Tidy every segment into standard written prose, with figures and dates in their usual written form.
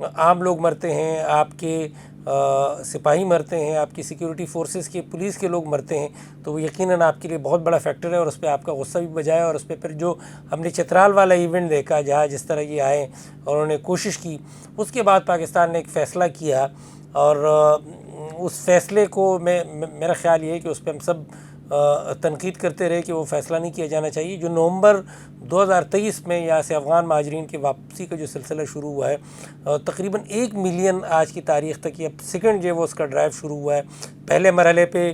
عام لوگ مرتے ہیں، آپ کے سپاہی مرتے ہیں، آپ کی سیکیورٹی فورسز کے پولیس کے لوگ مرتے ہیں، تو وہ یقیناً آپ کے لیے بہت بڑا فیکٹر ہے، اور اس پہ آپ کا غصہ بھی بجایا. اور اس پہ پھر جو ہم نے چترال والا ایونٹ دیکھا جہاں جس طرح یہ آئے اور انہوں نے کوشش کی، اس کے بعد پاکستان نے ایک فیصلہ کیا، اور اس فیصلے کو میرا خیال یہ ہے کہ اس پہ ہم سب تنقید کرتے رہے کہ وہ فیصلہ نہیں کیا جانا چاہیے. جو نومبر 2023 میں یہاں سے افغان مہاجرین کی واپسی کا جو سلسلہ شروع ہوا ہے، تقریباً 1 ملین آج کی تاریخ تک، یہ سیکنڈ جو ہے وہ اس کا ڈرائیو شروع ہوا ہے. پہلے مرحلے پہ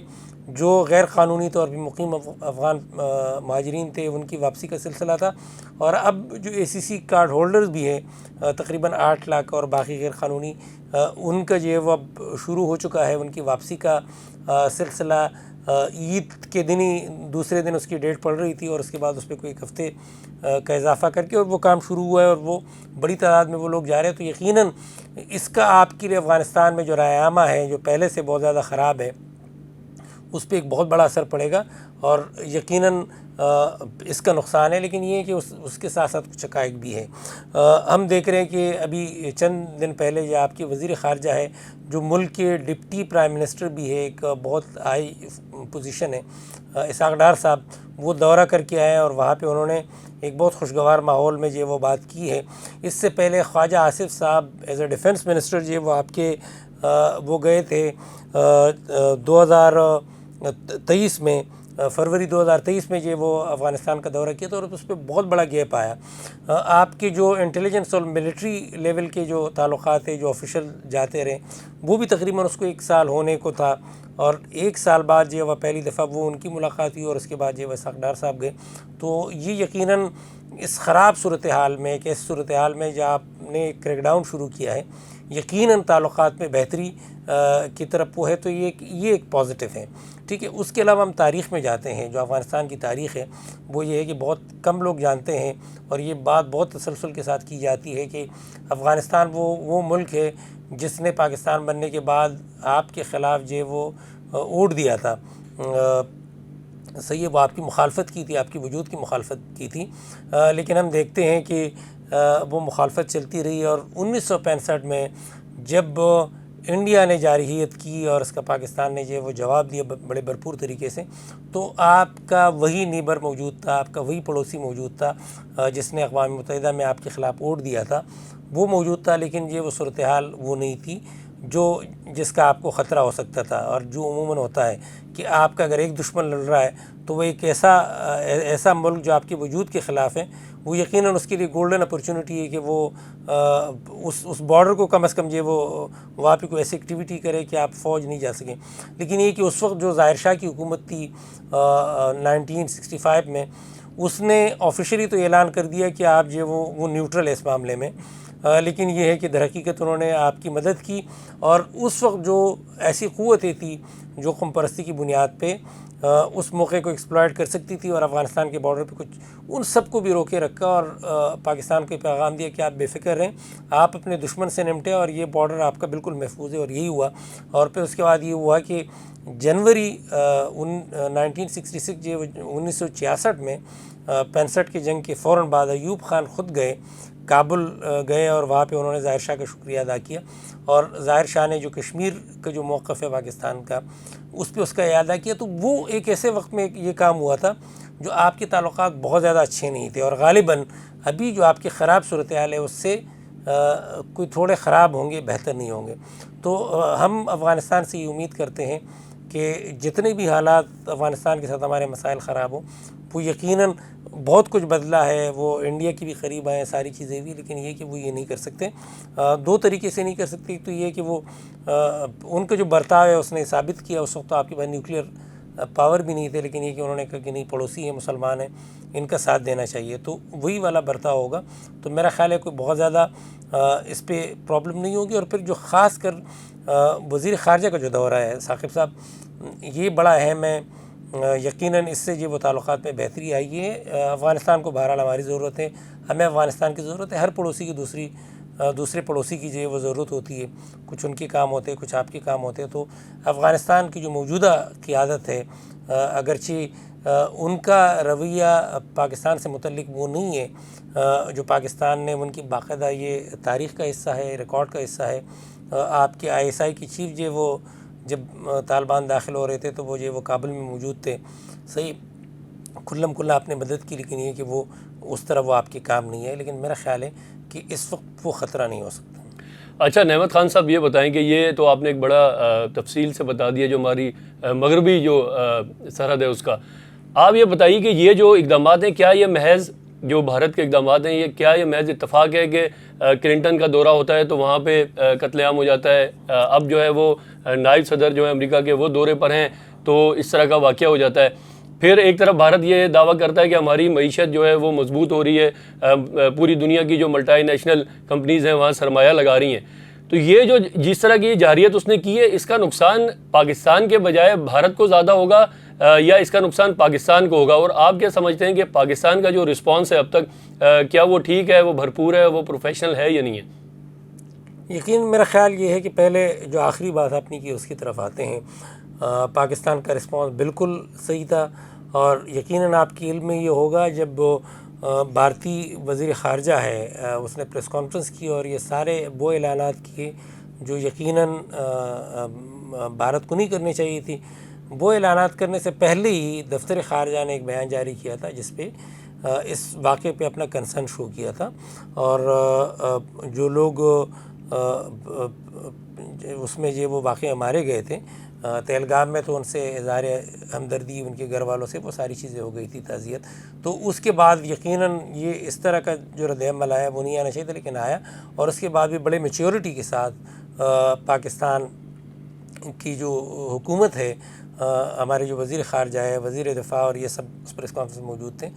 جو غیر قانونی طور پہ مقیم افغان مہاجرین تھے ان کی واپسی کا سلسلہ تھا، اور اب جو ACC کارڈ ہولڈرز بھی ہیں تقریباً 8 لاکھ اور باقی غیر قانونی، ان کا جو ہے وہ اب شروع ہو چکا ہے ان کی واپسی کا سلسلہ. عید کے دن ہی دوسرے دن اس کی ڈیٹ پڑ رہی تھی، اور اس کے بعد اس پہ کوئی 1 ہفتے کا اضافہ کر کے اور وہ کام شروع ہوا ہے، اور وہ بڑی تعداد میں وہ لوگ جا رہے ہیں. تو یقیناً اس کا آپ کے لیے افغانستان میں جو رائے عامہ ہے جو پہلے سے بہت زیادہ خراب ہے، اس پہ ایک بہت بڑا اثر پڑے گا، اور یقیناً اس کا نقصان ہے. لیکن یہ ہے کہ اس کے ساتھ ساتھ کچھ حقائق بھی ہیں. ہم دیکھ رہے ہیں کہ ابھی چند دن پہلے جو آپ کی وزیر خارجہ ہے، جو ملک کے ڈپٹی پرائم منسٹر بھی ہے، ایک بہت ہائی پوزیشن ہے، اسحاق ڈار صاحب، وہ دورہ کر کے آئے ہیں، اور وہاں پہ انہوں نے ایک بہت خوشگوار ماحول میں جو وہ بات کی ہے. اس سے پہلے خواجہ آصف صاحب ایز اے ڈیفنس منسٹر جو وہ آپ کے وہ گئے تھے 2023 میں، فروری 2023 میں جو وہ افغانستان کا دورہ کیا تھا، اور اس پہ بہت بڑا گیپ آیا. آپ کے جو انٹیلیجنس اور ملٹری لیول کے جو تعلقات ہیں، جو آفیشل جاتے رہے، وہ بھی تقریباً اس کو 1 سال ہونے کو تھا، اور 1 سال بعد جو وہ پہلی دفعہ وہ ان کی ملاقات ہوئی، اور اس کے بعد جو وہ اسحاق ڈار صاحب گئے. تو یہ یقیناً اس خراب صورتحال میں، کہ اس صورتحال میں جو آپ نے کریک ڈاؤن شروع کیا ہے، یقیناً تعلقات میں بہتری کی طرف وہ ہے. تو یہ ایک پازیٹیو ہے. ٹھیک ہے. اس کے علاوہ ہم تاریخ میں جاتے ہیں. جو افغانستان کی تاریخ ہے وہ یہ ہے کہ بہت کم لوگ جانتے ہیں، اور یہ بات بہت تسلسل کے ساتھ کی جاتی ہے کہ افغانستان وہ ملک ہے جس نے پاکستان بننے کے بعد آپ کے خلاف جو وہ ووٹ دیا تھا. صحیح ہے، وہ آپ کی مخالفت کی تھی، آپ کی وجود کی مخالفت کی تھی، لیکن ہم دیکھتے ہیں کہ وہ مخالفت چلتی رہی، اور 1965 میں جب انڈیا نے جارحیت کی اور اس کا پاکستان نے جو وہ جواب دیا بڑے بھرپور طریقے سے، تو آپ کا وہی نیبر موجود تھا، آپ کا وہی پڑوسی موجود تھا جس نے اقوام متحدہ میں آپ کے خلاف ووٹ دیا تھا، وہ موجود تھا. لیکن یہ وہ صورتحال وہ نہیں تھی جس کا آپ کو خطرہ ہو سکتا تھا. اور جو عموماً ہوتا ہے کہ آپ کا اگر ایک دشمن لڑ رہا ہے تو وہ ایک ایسا ملک جو آپ کے وجود کے خلاف ہے، وہ یقیناً اس کے لیے گولڈن اپرچونٹی ہے کہ وہ اس بارڈر کو کم از کم جو وہ وہاں پہ کوئی ایسی ایکٹیویٹی کرے کہ آپ فوج نہیں جا سکیں. لیکن یہ کہ اس وقت جو ظاہر شاہ کی حکومت تھی 1965 میں، اس نے آفیشلی تو اعلان کر دیا کہ آپ جو وہ نیوٹرل ہے اس معاملے میں، لیکن یہ ہے کہ در حقیقت انہوں نے آپ کی مدد کی. اور اس وقت جو ایسی قوتیں تھی جو قوم پرستی کی بنیاد پہ اس موقع کو ایکسپلائٹ کر سکتی تھی، اور افغانستان کے بارڈر پہ ان سب کو بھی روکے رکھا، اور پاکستان کو پیغام دیا کہ آپ بے فکر رہیں، آپ اپنے دشمن سے نمٹیں، اور یہ بارڈر آپ کا بالکل محفوظ ہے. اور یہی ہوا. اور پھر اس کے بعد یہ ہوا کہ جنوری 1966 جو 1966 میں 65 کی جنگ کے فوراً بعد ایوب خان خود گئے، کابل گئے، اور وہاں پہ انہوں نے ظاہر شاہ کا شکریہ ادا کیا. اور ظاہر شاہ نے جو کشمیر کا جو موقف ہے پاکستان کا، اس پہ اس کا اعادہ کیا. تو وہ ایک ایسے وقت میں یہ کام ہوا تھا جو آپ کے تعلقات بہت زیادہ اچھے نہیں تھے، اور غالباً ابھی جو آپ کی خراب صورتحال ہے اس سے کوئی تھوڑے خراب ہوں گے، بہتر نہیں ہوں گے. تو ہم افغانستان سے یہ امید کرتے ہیں کہ جتنے بھی حالات افغانستان کے ساتھ ہمارے مسائل خراب ہوں، وہ یقیناً بہت کچھ بدلا ہے، وہ انڈیا کی بھی قریب آئے ہیں ساری چیزیں بھی، لیکن یہ کہ وہ یہ نہیں کر سکتے. 2 طریقے سے نہیں کر سکتے. تو یہ کہ وہ ان کا جو برتاؤ ہے اس نے ثابت کیا. اس وقت تو آپ کے پاس نیوکلیئر پاور بھی نہیں تھے، لیکن یہ کہ انہوں نے کہا کہ نہیں، پڑوسی ہیں، مسلمان ہیں، ان کا ساتھ دینا چاہیے. تو وہی والا برتاؤ ہوگا. تو میرا خیال ہے کوئی بہت زیادہ اس پہ پرابلم نہیں ہوگی. اور پھر جو خاص کر وزیر خارجہ کا جو دورہ ہے ثاقب صاحب، یہ بڑا اہم ہے. یقیناً اس سے جو وہ تعلقات میں بہتری آئی ہے. افغانستان کو بہرحال ہماری ضرورت ہے، ہمیں افغانستان کی ضرورت ہے. ہر پڑوسی کی دوسرے پڑوسی کی جو وہ ضرورت ہوتی ہے. کچھ ان کے کام ہوتے ہیں، کچھ آپ کے کام ہوتے ہیں. تو افغانستان کی جو موجودہ قیادت ہے، اگرچہ ان کا رویہ پاکستان سے متعلق وہ نہیں ہے جو پاکستان نے، ان کی باقاعدہ یہ تاریخ کا حصہ ہے، ریکارڈ کا حصہ ہے۔ آپ کے ISI کی چیف جو وہ جب طالبان داخل ہو رہے تھے تو وہ جو وہ کابل میں موجود تھے، صحیح کھلم کھلا آپ نے مدد کی، لیکن یہ کہ وہ اس طرح وہ آپ کے کام نہیں ہے، لیکن میرا خیال ہے کہ اس وقت وہ خطرہ نہیں ہو سکتا۔ اچھا نعمت خان صاحب، یہ بتائیں کہ یہ تو آپ نے ایک بڑا تفصیل سے بتا دیا جو ہماری مغربی جو سرحد ہے اس کا۔ آپ یہ بتائیے کہ یہ جو اقدامات ہیں، کیا یہ محض جو بھارت کے اقدامات ہیں، یہ محض اتفاق ہے کہ کلنٹن کا دورہ ہوتا ہے تو وہاں پہ قتل عام ہو جاتا ہے، اب جو ہے وہ نائب صدر جو ہے امریکہ کے وہ دورے پر ہیں تو اس طرح کا واقعہ ہو جاتا ہے؟ پھر ایک طرف بھارت یہ دعویٰ کرتا ہے کہ ہماری معیشت جو ہے وہ مضبوط ہو رہی ہے، پوری دنیا کی جو ملٹی نیشنل کمپنیز ہیں وہاں سرمایہ لگا رہی ہیں، تو یہ جو جس طرح کی جارحیت اس نے کی ہے، اس کا نقصان پاکستان کے بجائے بھارت کو زیادہ ہوگا یا اس کا نقصان پاکستان کو ہوگا؟ اور آپ کیا سمجھتے ہیں کہ پاکستان کا جو رسپانس ہے اب تک، کیا وہ ٹھیک ہے، وہ بھرپور ہے، وہ پروفیشنل ہے یا نہیں ہے؟ یقین میرا خیال یہ ہے کہ پہلے جو آخری بات آپ نے کی اس کی طرف آتے ہیں۔ پاکستان کا رسپانس بالکل صحیح تھا، اور یقیناً آپ کے علم میں یہ ہوگا جب بھارتی وزیر خارجہ ہے اس نے پریس کانفرنس کی اور یہ سارے وہ اعلانات کیے جو یقیناً بھارت کو نہیں کرنی چاہیے تھی۔ وہ اعلانات کرنے سے پہلے ہی دفتر خارجہ نے ایک بیان جاری کیا تھا جس پہ اس واقعے پہ اپنا کنسرن شو کیا تھا، اور جو لوگ اس میں وہ واقعے مارے گئے تھے تہلگام میں، تو ان سے اظہار ہمدردی ان کے گھر والوں سے وہ ساری چیزیں ہو گئی تھی، تعزیت۔ تو اس کے بعد یقیناً یہ اس طرح کا جو رد عمل آیا وہ نہیں آنا چاہیے تھا، لیکن آیا، اور اس کے بعد بھی بڑے میچیورٹی کے ساتھ پاکستان کی جو حکومت ہے، ہمارے جو وزیر خارجہ ہے، وزیر دفاع، اور یہ سب اس پریس کانفرنس میں موجود تھے،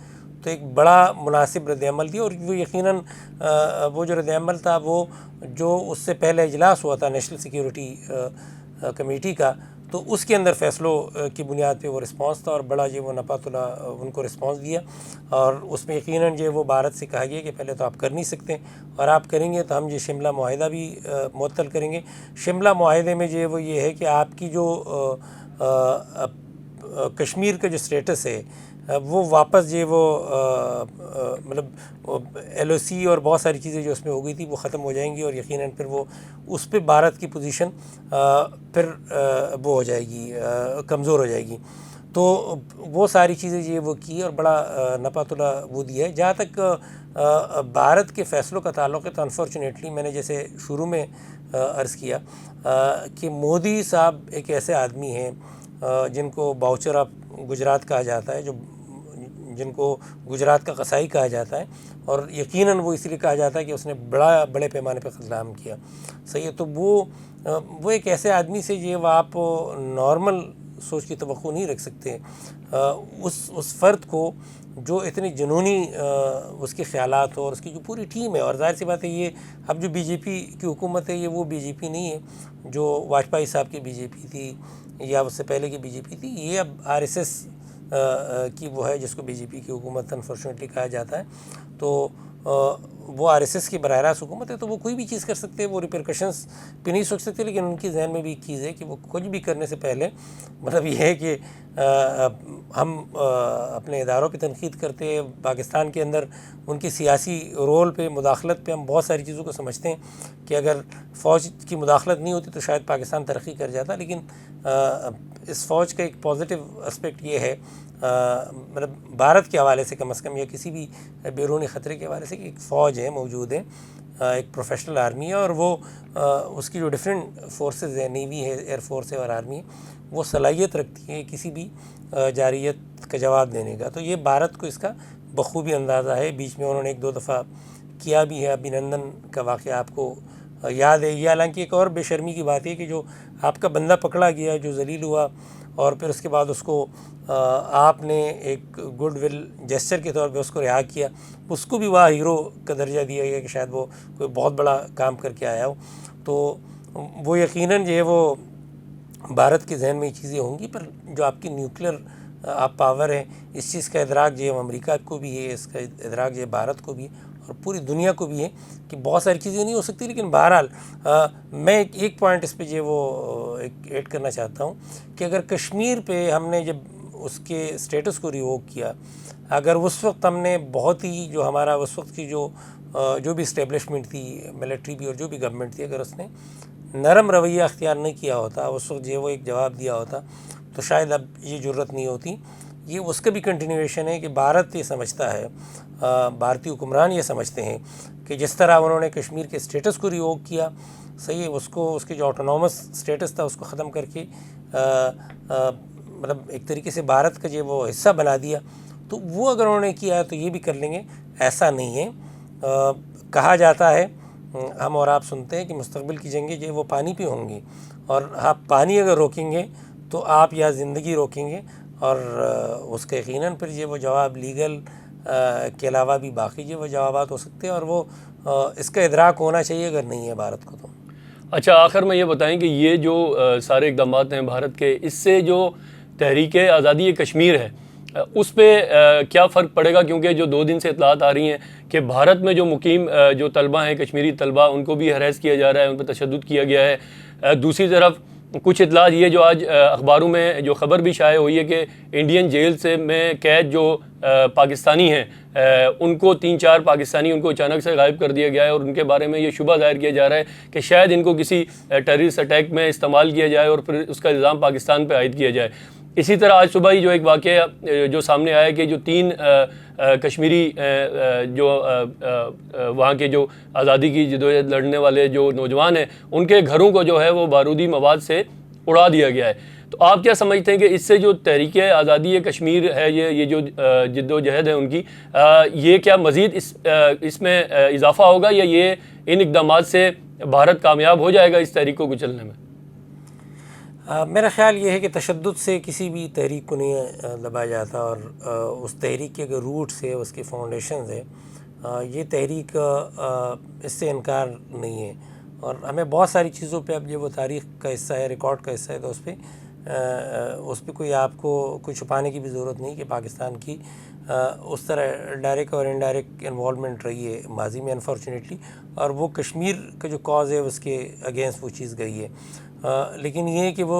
تو ایک بڑا مناسب رد عمل دی۔ اور وہ یقیناً وہ جو رد عمل تھا وہ جو اس سے پہلے اجلاس ہوا تھا نیشنل سیکیورٹی کمیٹی کا، تو اس کے اندر فیصلوں کی بنیاد پہ وہ رسپانس تھا، اور بڑا وہ نپات اللہ ان کو رسپانس دیا، اور اس میں یقیناً وہ بھارت سے کہا گیا کہ پہلے تو آپ کر نہیں سکتے، اور آپ کریں گے تو ہم شملہ معاہدہ بھی معطل کریں گے۔ شملہ معاہدے میں وہ یہ ہے کہ آپ کی جو کشمیر کا جو سٹیٹس ہے وہ واپس وہ مطلب LOC اور بہت ساری چیزیں جو اس میں ہو گئی تھی وہ ختم ہو جائیں گی، اور یقیناً پھر وہ اس پہ بھارت کی پوزیشن پھر وہ ہو جائے گی، کمزور ہو جائے گی۔ تو وہ ساری چیزیں وہ کی، اور بڑا نپات اللہ وہ دیا ہے۔ جہاں تک بھارت کے فیصلوں کا تعلق ہے تو انفارچونیٹلی میں نے جیسے شروع میں عرض کیا کہ مودی صاحب ایک ایسے آدمی ہیں جن کو باؤچر آف گجرات کہا جاتا ہے، جن کو گجرات کا قصائی کہا جاتا ہے، اور یقیناً وہ اس لیے کہا جاتا ہے کہ اس نے بڑے پیمانے پہ قتل عام کیا، صحیح ہے۔ تو وہ ایک ایسے آدمی سے وہ آپ نارمل سوچ کی توقع نہیں رکھ سکتے، اس فرد کو جو اتنی جنونی اس کے خیالات ہو، اور اس کی جو پوری ٹیم ہے، اور ظاہر سی بات ہے یہ اب جو BJP کی حکومت ہے یہ وہ BJP نہیں ہے جو واجپئی صاحب کی BJP تھی یا اس سے پہلے کی BJP تھی، یہ اب RSS کی وہ ہے جس کو BJP کی حکومت انفارچونیٹلی کہا جاتا ہے۔ تو وہ RSS کی براہ راست حکومت ہے، تو وہ کوئی بھی چیز کر سکتے ہیں، وہ ریپرکشنز پہ نہیں سوچ سکتے، لیکن ان کی ذہن میں بھی ایک چیز ہے کہ وہ کچھ بھی کرنے سے پہلے مطلب یہ ہے کہ ہم اپنے اداروں پہ تنقید کرتے ہیں، پاکستان کے اندر ان کی سیاسی رول پہ مداخلت پہ ہم بہت ساری چیزوں کو سمجھتے ہیں کہ اگر فوج کی مداخلت نہیں ہوتی تو شاید پاکستان ترقی کر جاتا، لیکن اس فوج کا ایک پازیٹیو اسپیکٹ یہ ہے مطلب بھارت کے حوالے سے کم از کم، یا کسی بھی بیرونی خطرے کے حوالے سے، کہ ایک فوج ہے موجود ہے، ایک پروفیشنل آرمی ہے، اور وہ اس کی جو ڈفرینٹ فورسز ہیں، نیوی ہے، ایئر فورس ہے اور آرمی ہے، وہ صلاحیت رکھتی ہے کسی بھی جارحیت کا جواب دینے کا۔ تو یہ بھارت کو اس کا بخوبی اندازہ ہے۔ بیچ میں انہوں نے 1-2 دفعہ کیا بھی ہے، ابھینندن کا واقعہ آپ کو یاد ہے، یہ حالانکہ ایک اور بے شرمی کی بات ہے کہ جو آپ کا بندہ پکڑا گیا، جو ذلیل ہوا، اور پھر اس کے بعد اس کو آپ نے ایک گڈ ول جیسچر کے طور پہ اس کو رہا کیا، اس کو بھی وہاں ہیرو کا درجہ دیا گیا کہ شاید وہ کوئی بہت بڑا کام کر کے آیا ہو۔ تو وہ یقیناً وہ بھارت کے ذہن میں یہ چیزیں ہوں گی، پر جو آپ کی نیوکلیر آپ پاور ہے، اس چیز کا ادراک امریکہ کو بھی ہے، اس کا ادراک بھارت کو بھی ہے، اور پوری دنیا کو بھی ہے کہ بہت ساری چیزیں نہیں ہو سکتی۔ لیکن بہرحال میں ایک پوائنٹ اس پہ وہ ایک ایڈ کرنا چاہتا ہوں کہ اگر کشمیر پہ ہم نے جب اس کے اسٹیٹس کو ریووک کیا، اگر اس وقت ہم نے بہت ہی جو ہمارا اس وقت کی جو بھی اسٹیبلشمنٹ تھی، ملٹری بھی اور جو بھی گورنمنٹ تھی، اگر اس نے نرم رویہ اختیار نہیں کیا ہوتا، اس وقت جو وہ ایک جواب دیا ہوتا، تو شاید اب یہ جرت نہیں ہوتی۔ یہ اس کا بھی کنٹینیویشن ہے کہ بھارت یہ سمجھتا ہے، بھارتی حکمران یہ سمجھتے ہیں کہ جس طرح انہوں نے کشمیر کے اسٹیٹس کو ریووک کیا، صحیح ہے، اس کے جو آٹونومس اسٹیٹس تھا اس کو ختم کر کے مطلب ایک طریقے سے بھارت کا جو وہ حصہ بنا دیا، تو وہ اگر انہوں نے کیا ہے تو یہ بھی کر لیں گے، ایسا نہیں ہے۔ کہا جاتا ہے، ہم اور آپ سنتے ہیں کہ مستقبل کی جنگیں جو وہ پانی پہ ہوں گی، اور آپ پانی اگر روکیں گے تو آپ یا زندگی روکیں گے، اور اس کا یقیناً پھر یہ وہ جواب لیگل کے علاوہ بھی باقی جو وہ جوابات ہو سکتے ہیں، اور وہ اس کا ادراک ہونا چاہیے اگر نہیں ہے بھارت کو تو۔ اچھا، آخر میں یہ بتائیں کہ یہ جو سارے اقدامات ہیں بھارت کے، اس سے جو تحریک آزادی کشمیر ہے اس پہ کیا فرق پڑے گا؟ کیونکہ جو 2 دن سے اطلاعات آ رہی ہیں کہ بھارت میں جو مقیم جو طلبہ ہیں، کشمیری طلبہ، ان کو بھی ہراس کیا جا رہا ہے، ان پہ تشدد کیا گیا ہے۔ دوسری طرف کچھ اطلاعات یہ جو آج اخباروں میں جو خبر بھی شائع ہوئی ہے کہ انڈین جیل سے میں قید جو پاکستانی ہیں، ان کو 3-4 پاکستانی ان کو اچانک سے غائب کر دیا گیا ہے، اور ان کے بارے میں یہ شبہ ظاہر کیا جا رہا ہے کہ شاید ان کو کسی ٹیررسٹ اٹیک میں استعمال کیا جائے اور پھر اس کا الزام پاکستان پہ عائد کیا جائے۔ اسی طرح آج صبح ہی جو ایک واقعہ جو سامنے آیا کہ جو 3 کشمیری جو وہاں کے جو آزادی کی جدوجہد لڑنے والے جو نوجوان ہیں، ان کے گھروں کو جو ہے وہ بارودی مواد سے اڑا دیا گیا ہے۔ تو آپ کیا سمجھتے ہیں کہ اس سے جو تحریک آزادی کشمیر ہے، یہ جو جد و جہد ہے ان کی، یہ کیا مزید اس میں اضافہ ہوگا، یا یہ ان اقدامات سے بھارت کامیاب ہو جائے گا اس تحریک کو کچلنے میں؟ میرا خیال یہ ہے کہ تشدد سے کسی بھی تحریک کو نہیں دبایا جاتا، اور اس تحریک کے اگر روٹس ہے، اس کے فاؤنڈیشنز ہے، یہ تحریک اس سے انکار نہیں ہے، اور ہمیں بہت ساری چیزوں پہ اب یہ وہ تاریخ کا حصہ ہے، ریکارڈ کا حصہ ہے، تو اس پہ کوئی آپ کو کوئی چھپانے کی بھی ضرورت نہیں کہ پاکستان کی اس طرح ڈائریکٹ اور انڈائریکٹ انوالومنٹ رہی ہے ماضی میں انفارچونیٹلی، اور وہ کشمیر کا جو کاز ہے اس کے اگینسٹ وہ چیز گئی ہے۔ لیکن یہ کہ وہ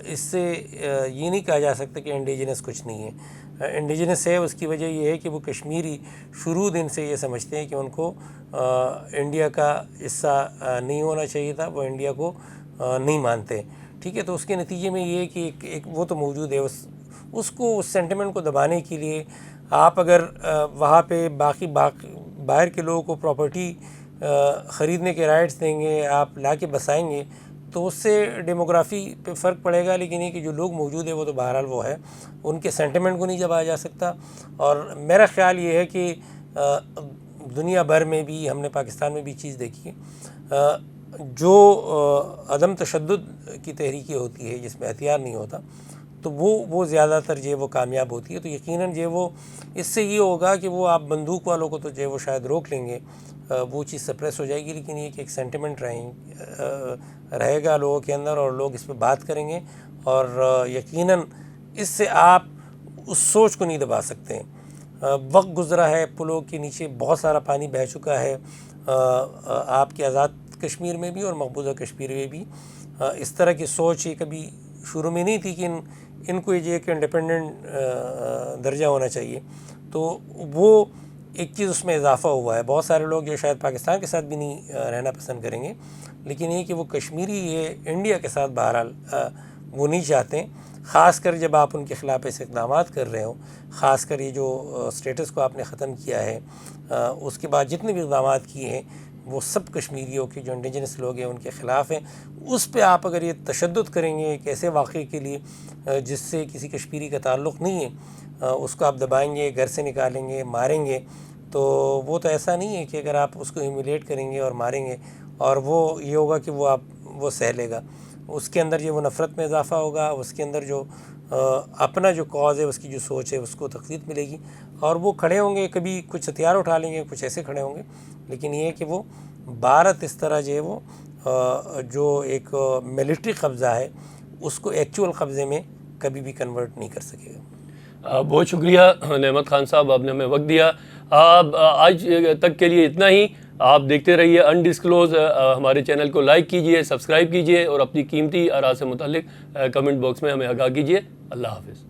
اس سے یہ نہیں کہا جا سکتا کہ انڈیجنس کچھ نہیں ہے، انڈیجنس ہے۔ اس کی وجہ یہ ہے کہ وہ کشمیری شروع دن سے یہ سمجھتے ہیں کہ ان کو انڈیا کا حصہ نہیں ہونا چاہیے تھا، وہ انڈیا کو نہیں مانتے، ٹھیک ہے۔ تو اس کے نتیجے میں یہ ہے کہ ایک وہ تو موجود ہے، اس کو اس سینٹیمنٹ کو دبانے کے لیے آپ اگر وہاں پہ باہر کے لوگوں کو پراپرٹی خریدنے کے رائٹس دیں گے، آپ لا کے بسائیں گے، تو اس سے ڈیموگرافی پہ فرق پڑے گا، لیکن یہ کہ جو لوگ موجود ہیں وہ تو بہرحال وہ ہے، ان کے سینٹیمنٹ کو نہیں دبایا جا سکتا۔ اور میرا خیال یہ ہے کہ دنیا بھر میں بھی، ہم نے پاکستان میں بھی چیز دیکھی ہے، جو عدم تشدد کی تحریکیں ہوتی ہے جس میں ہتھیار نہیں ہوتا، تو وہ زیادہ تر جو وہ کامیاب ہوتی ہے۔ تو یقیناً جو وہ اس سے یہ ہوگا کہ وہ آپ بندوق والوں کو تو جو وہ شاید روک لیں گے، وہ چیز سپریس ہو جائے گی، لیکن یہ کہ ایک سینٹیمنٹ رہے گا لوگوں کے اندر، اور لوگ اس پہ بات کریں گے، اور یقیناً اس سے آپ اس سوچ کو نہیں دبا سکتے ہیں۔ وقت گزرا ہے، پلوں کے نیچے بہت سارا پانی بہہ چکا ہے، آپ کے آزاد کشمیر میں بھی اور مقبوضہ کشمیر میں بھی اس طرح کی سوچ یہ کبھی شروع میں نہیں تھی کہ ان کو یہ ایک انڈیپینڈنٹ درجہ ہونا چاہیے، تو وہ ایک چیز اس میں اضافہ ہوا ہے۔ بہت سارے لوگ جو شاید پاکستان کے ساتھ بھی نہیں رہنا پسند کریں گے، لیکن یہ کہ وہ کشمیری یہ انڈیا کے ساتھ بہرحال وہ نہیں چاہتے، خاص کر جب آپ ان کے خلاف ایسے اقدامات کر رہے ہو، خاص کر یہ جو اسٹیٹس کو آپ نے ختم کیا ہے، اس کے بعد جتنے بھی اقدامات کیے ہیں وہ سب کشمیریوں کے جو انڈیجنس لوگ ہیں ان کے خلاف ہیں۔ اس پہ آپ اگر یہ تشدد کریں گے ایک ایسے واقعے کے لیے جس سے کسی کشمیری کا تعلق نہیں ہے، اس کو آپ دبائیں گے، گھر سے نکالیں گے، ماریں گے، تو وہ تو ایسا نہیں ہے کہ اگر آپ اس کو ہیومیلیٹ کریں گے اور ماریں گے اور وہ یہ ہوگا کہ وہ سہ لے گا، اس کے اندر جو وہ نفرت میں اضافہ ہوگا، اس کے اندر جو اپنا جو کاز ہے، اس کی جو سوچ ہے، اس کو تقویت ملے گی، اور وہ کھڑے ہوں گے، کبھی کچھ ہتھیار اٹھا لیں گے، کچھ ایسے کھڑے ہوں گے، لیکن یہ ہے کہ وہ بھارت اس طرح جو ہے وہ جو ایک ملٹری قبضہ ہے اس کو ایکچول قبضے میں کبھی بھی کنورٹ نہیں کر سکے گا۔ بہت شکریہ نعمت خان صاحب، آپ نے ہمیں وقت دیا۔ آج تک کے لیے اتنا ہی۔ آپ دیکھتے رہیے انڈسکلوز، ہمارے چینل کو لائک کیجئے، سبسکرائب کیجئے، اور اپنی قیمتی آراء سے متعلق کمنٹ باکس میں ہمیں آگاہ کیجئے۔ اللہ حافظ۔